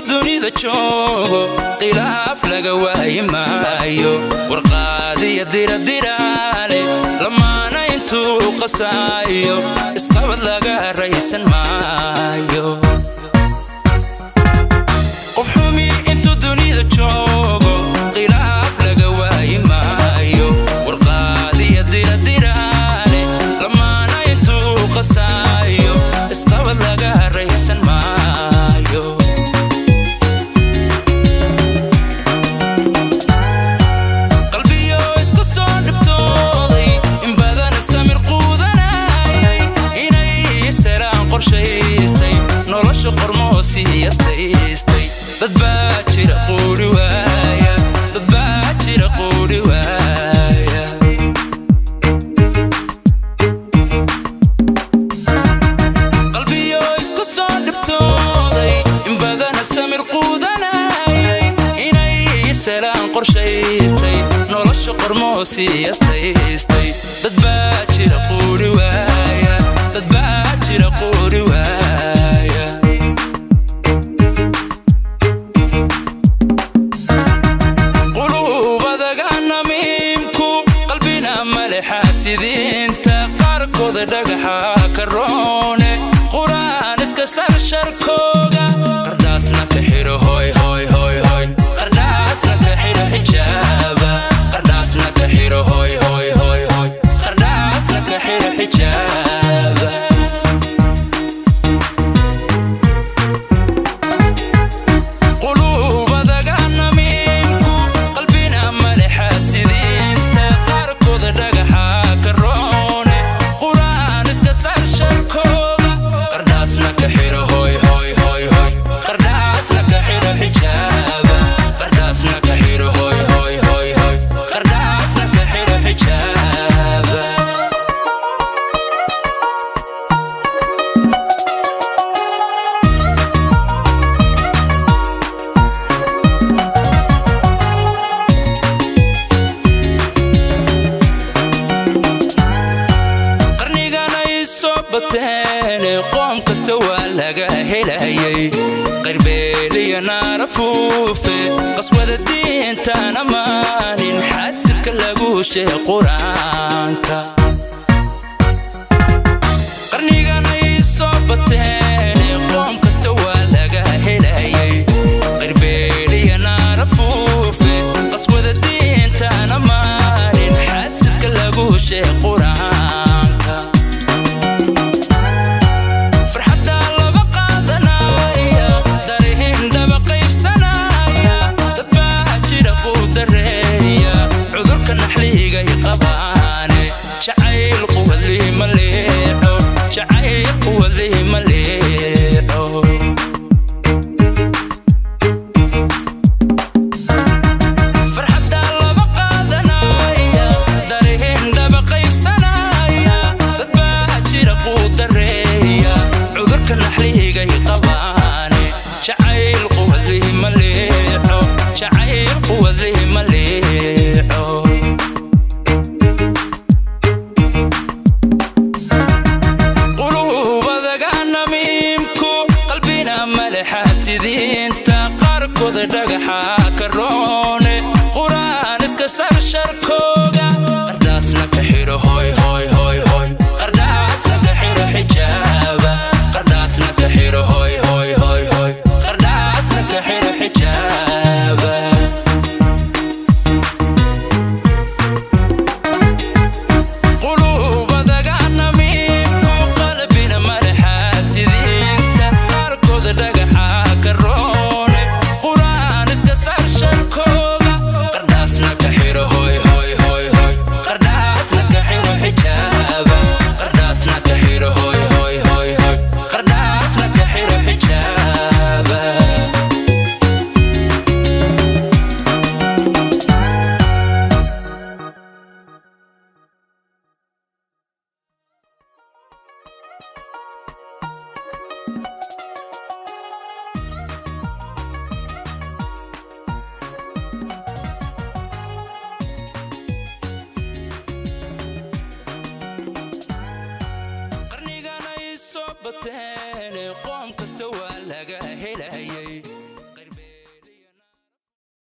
dunida joogo khilaaf laga waayi maayo warqaadiya diradiraale lamaana intuu qasaayo isqabad laga raysan maayo qof xumi intuu dunida joogo khilaaf laga waayi maayo warqaadiya diradiraale lamaana intuu qasaayo isqabad laga raysan maayo nolosha qormo siyaastay dad baa jira qoori waaya dad baa jira qoori waaya qalbiyo isku soo dhibtooday in badan samir quudanayay inay salaan qorshaystay nolosha qormo siyaastay dad baa jira qoori waaya dad baa jira qoori waaya xaasidiinta qaarkooda dhagaxa karoone quraan iska sar sharkooga qardhaasna ka xiro hoy hoy hoy hoy qardhaasna ka xiro xijaaba qardhaasna ka xiro hoy hoy hoy hoy qardhaasna ka xiro xijaaba قوم كستوى لقى هلايي قربيلي نار فوفي قصوى الدين تانا ماني نحسب كلاقوشي قرانك قرني قانا يصوبتيني قوم كستوى لقى هلايي قربيلي نار فوفي قصوى الدين تانا ماني نحسب كلاقوشي قرانك جعيل قوة لي مليحو جعيل قوة لي مليحو فرحة الله بقادنايا دارهن دبقي بسنايا تتباجر قوة الريا عذرك النحلي قي قباني جعيل قوة لي مليحو جعيل قوة لي مليحو xaasidiinta qaarkooda dhagaxa karoone quraan iska sar sharkooga qardhaasna ka xiro hoy hoy hoy hoy qardhaasna ka xiro xijaaba qardhaasna ka xiro hoy hoy hoy hoy qardhaasna ka xiro xijaaba but then